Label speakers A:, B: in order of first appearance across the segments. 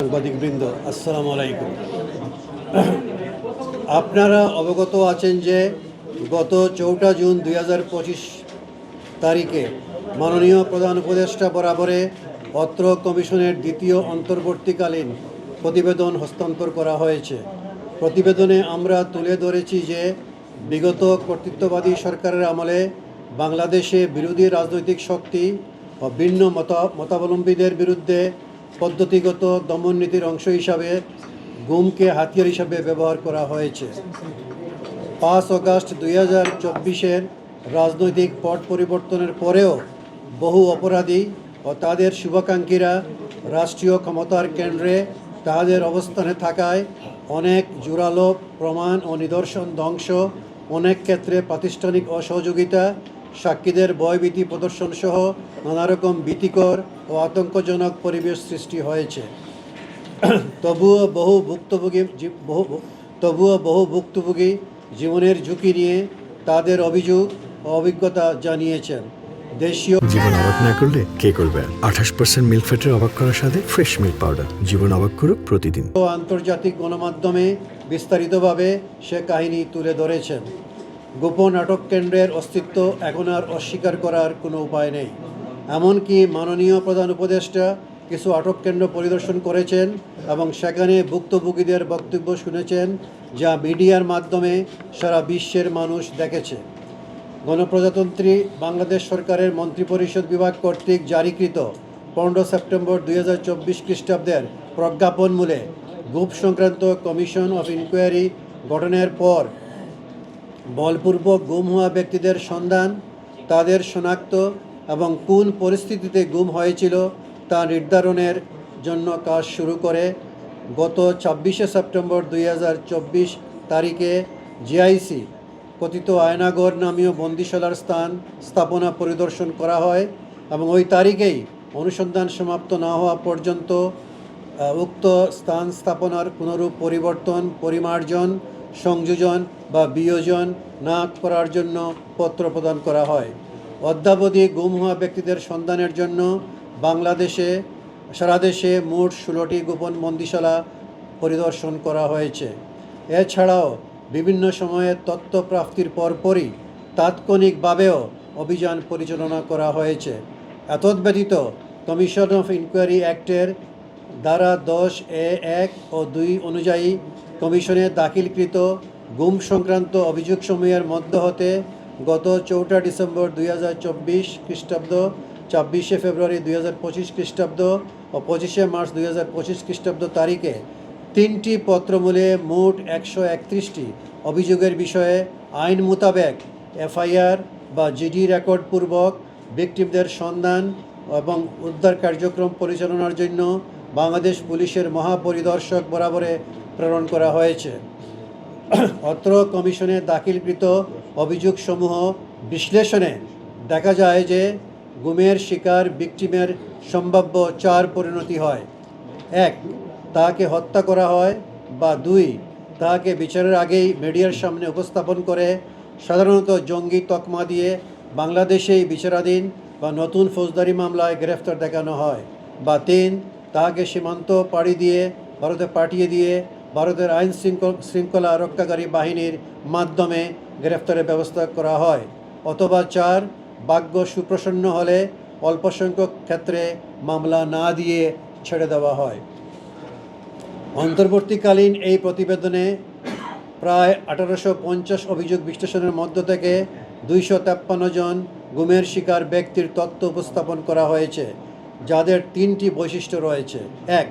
A: সাংবাদিকবৃন্দ, আসসালামু আলাইকুম। আপনারা অবগত আছেন যে গত 4 জুন 2025 তারিখে মাননীয় প্রধান উপদেষ্টা বরাবরে অত্র কমিশনের দ্বিতীয় অন্তর্বর্তীকালীন প্রতিবেদন হস্তান্তর করা হয়েছে। প্রতিবেদনে আমরা তুলে ধরেছি যে বিগত কর্তৃত্ববাদী সরকারের আমলে বাংলাদেশে বিরোধী রাজনৈতিক শক্তি ও ভিন্ন মতাবলম্বীদের বিরুদ্ধে পদ্ধতিগত দমন নীতির অংশ হিসাবে গুমকে হাতিয়ার হিসাবে ব্যবহার করা হয়েছে। 5 আগস্ট 2024 রাজনৈতিক পট পরিবর্তনের পরেও বহু অপরাধী ও তাদের শুভাকাঙ্ক্ষীরা রাষ্ট্রীয় ক্ষমতার কেন্দ্রে তাদের অবস্থানে থাকায় অনেক জোরালো প্রমাণ ও নিদর্শন ধ্বংস, অনেক ক্ষেত্রে প্রাতিষ্ঠানিক অসহযোগিতা, সাক্ষীদের ভয়ভীতি প্রদর্শন সহ নানারকম ভীতিকর ও আতঙ্কজনক পরিবেশ সৃষ্টি হয়েছে। তবুও বহু ভুক্তভোগী জীবনের ঝুঁকি নিয়ে তাদের অভিযোগ ও অভিজ্ঞতা জানিয়েছেন। দেশীয়
B: জীবন অবাক না করলে কে করবে? 28% মিল্ক ফ্যাটের অবাক করার সাথে ফ্রেশ মিল্ক পাউডার। জীবন অবাক করুক প্রতিদিন।
A: আন্তর্জাতিক গণমাধ্যমে বিস্তারিতভাবে সে কাহিনী তুলে ধরেছেন। গোপন আটক কেন্দ্রের অস্তিত্ব এখন আর অস্বীকার করার কোনো উপায় নেই। এমনকি মাননীয় প্রধান উপদেষ্টা কিছু আটক কেন্দ্র পরিদর্শন করেছেন এবং সেখানে ভুক্তভোগীদের বক্তব্য শুনেছেন, যা মিডিয়ার মাধ্যমে সারা বিশ্বের মানুষ দেখেছে। গণপ্রজাতন্ত্রী বাংলাদেশ সরকারের মন্ত্রিপরিষদ বিভাগ কর্তৃক জারিকৃত 15 সেপ্টেম্বর 2024 খ্রিস্টাব্দের প্রজ্ঞাপনমূলে গুম সংক্রান্ত কমিশন অফ ইনকোয়ারি গঠনের পর বলপূর্বক গুম হওয়া ব্যক্তিদের সন্ধান, তাদের শনাক্ত এবং কোন পরিস্থিতিতে গুম হয়েছিল তা নির্ধারণের জন্য কাজ শুরু করে গত 26 সেপ্টেম্বর 2024 তারিখে জিআইসি কথিত আয়নাগর নামীয় বন্দিশালার স্থাপনা পরিদর্শন করা হয় এবং ওই তারিখেই অনুসন্ধান সমাপ্ত না হওয়া পর্যন্ত উক্ত স্থাপনার কোনরূপ পরিবর্তন, পরিমার্জন, সংযোজন বা বিয়োজন না করার জন্য পত্র প্রদান করা হয়। অদ্যাবধি গুম হওয়া ব্যক্তিদের সন্ধানের জন্য সারা দেশে মোট 16টি গোপন বন্দিশালা পরিদর্শন করা হয়েছে। এছাড়াও বিভিন্ন সময়ে তথ্য প্রাপ্তির পরপরই তাৎক্ষণিকভাবেও অভিযান পরিচালনা করা হয়েছে। এতদ্ব্যতীত কমিশন অফ ইনকোয়ারি অ্যাক্টের ধারা 10(a)(1) ও 2 অনুযায়ী কমিশনে দাখিলকৃত গুম সংক্রান্ত অভিযোগসমূহের মধ্য হতে গত 4 ডিসেম্বর 2024 খ্রিস্টাব্দ, 26 ফেব্রুয়ারি 2025 খ্রিস্টাব্দ ও 25 মার্চ 2025 খ্রিস্টাব্দ তারিখে 3টি পত্রমূলে মোট 131টি অভিযোগের বিষয়ে আইন মোতাবেক এফআইআর বা জিডি রেকর্ডপূর্বক ভিকটিমদের সন্ধান এবং উদ্ধার কার্যক্রম পরিচালনার জন্য বাংলাদেশ পুলিশের মহাপরিদর্শক বরাবরে প্রেরণ করা হয়েছে। অত্র কমিশনে দাখিলকৃত অভিযোগসমূহ বিশ্লেষণে দেখা যায় যে গুমের শিকার ভিকটিমের সম্ভাব্য 4 পরিণতি হয়। 1, তাকে হত্যা করা হয়, বা 2, তাকে বিচারের আগেই মিডিয়ার সামনে উপস্থাপন করে সাধারণত জঙ্গি তকমা দিয়ে বাংলাদেশেই বিচারাধীন বা নতুন ফৌজদারি মামলায় গ্রেফতার দেখানো হয়, বা 3, তাকে সীমান্ত পাড়ি দিয়ে ভারতে পাঠিয়ে দিয়ে ভারতের আইন শৃঙ্খলা রক্ষাকারী বাহিনীর মাধ্যমে গ্রেফতারের ব্যবস্থা করা হয়, অথবা 4, ভাগ্য সুপ্রসন্ন হলে অল্প সংখ্যক ক্ষেত্রে মামলা না দিয়ে ছেড়ে দেওয়া হয়। অন্তর্বর্তীকালীন এই প্রতিবেদনে প্রায় 1850 অভিযোগ বিশ্লেষণের মধ্য থেকে 253 জন গুমের শিকার ব্যক্তির তথ্য উপস্থাপন করা হয়েছে, যাদের 3টি বৈশিষ্ট্য রয়েছে। 1,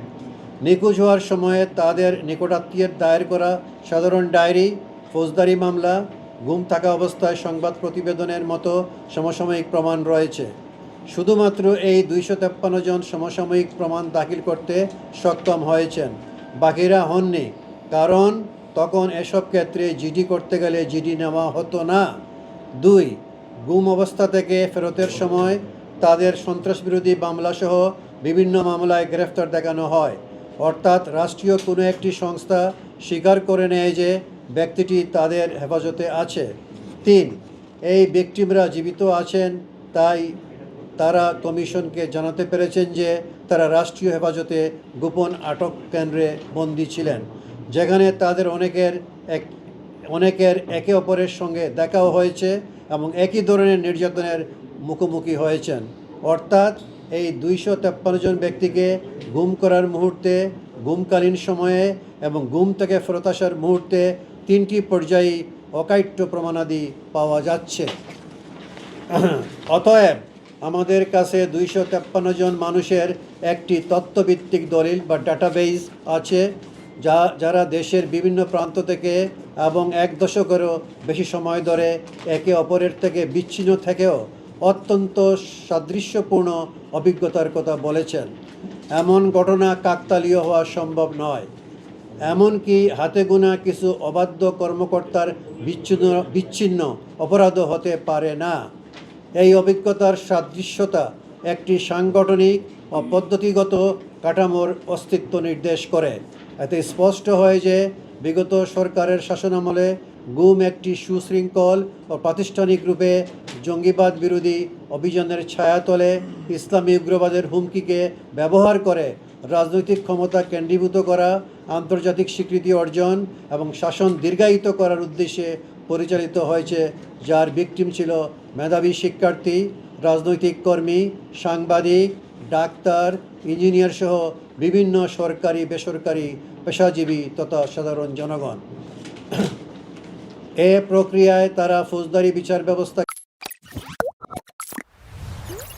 A: নিখোঁজ হওয়ার সময়ে তাদের নিকটাত্মীয়ের দায়ের করা সাধারণ ডায়েরি, ফৌজদারি মামলা, গুম থাকা অবস্থায় সংবাদ প্রতিবেদনের মতো সমসাময়িক প্রমাণ রয়েছে। শুধুমাত্র এই 253 জন সমসাময়িক প্রমাণ দাখিল করতে সক্ষম হয়েছেন, বাকিরা হননি, কারণ তখন এসব ক্ষেত্রে জিডি করতে গেলে জিডি নেওয়া হতো না। 2, গুম অবস্থা থেকে ফেরতের সময় তাদের সন্ত্রাসবিরোধী মামলাসহ বিভিন্ন মামলায় গ্রেফতার দেখানো হয়, অর্থাৎ রাষ্ট্রীয় কোনো একটি সংস্থা স্বীকার করে নেয় যে ব্যক্তিটি তাদের হেফাজতে আছে। 3, এই ভিকটিমরা জীবিত আছেন, তাই তারা কমিশনকে জানাতে পেরেছেন যে তারা রাষ্ট্রীয় হেফাজতে গোপন আটক কেন্দ্রে বন্দী ছিলেন, যেখানে তাদের অনেকের একে অপরের সঙ্গে দেখাও হয়েছে এবং একই ধরনের নির্যাতনের মুখোমুখি হয়েছেন। অর্থাৎ এই 253 জন ব্যক্তিকে গুম করার মুহূর্তে, গুমকালীন সময়ে এবং গুম থেকে ফেরত আসার মুহূর্তে 3টি পর্যায়ে অকাট্য প্রমাণাদি পাওয়া যাচ্ছে। অতএব আমাদের কাছে 253 জন মানুষের একটি তথ্যভিত্তিক দলিল বা ডাটাবেজ আছে, যারা দেশের বিভিন্ন প্রান্ত থেকে এবং 1 দশকেরও বেশি সময় ধরে একে অপরের থেকে বিচ্ছিন্ন থেকেও অত্যন্ত সাদৃশ্যপূর্ণ অভিজ্ঞতার কথা বলেছেন। এমন ঘটনা কাকতালীয় হওয়া সম্ভব নয়। এমনকি হাতে গোনা কিছু অবাধ্য কর্মকর্তার বিচ্ছিন্ন অপরাধও হতে পারে না। এই অভিজ্ঞতার সাদৃশ্যতা একটি সাংগঠনিক ও পদ্ধতিগত কাঠামোর অস্তিত্ব নির্দেশ করে। এতে স্পষ্ট হয় যে বিগত সরকারের শাসনামলে গুম একটি সুশৃঙ্খল ও প্রাতিষ্ঠানিক রূপে জঙ্গিবাদ বিরোধী অভিযানের ছায়াতলে ইসলামী উগ্রবাদের হুমকিকে ব্যবহার করে রাজনৈতিক ক্ষমতা কেন্দ্রীভূত করা, আন্তর্জাতিক স্বীকৃতি অর্জন এবং শাসন দীর্ঘায়িত করার উদ্দেশ্যে পরিচালিত হয়েছে, যার ভিকটিম ছিল মেধাবী শিক্ষার্থী, রাজনৈতিক কর্মী, সাংবাদিক, ডাক্তার, ইঞ্জিনিয়ার সহ বিভিন্ন সরকারি বেসরকারি পেশাজীবী তথা সাধারণ জনগণ। এ প্রক্রিয়ায় তারা ফৌজদারি বিচার ব্যবস্থা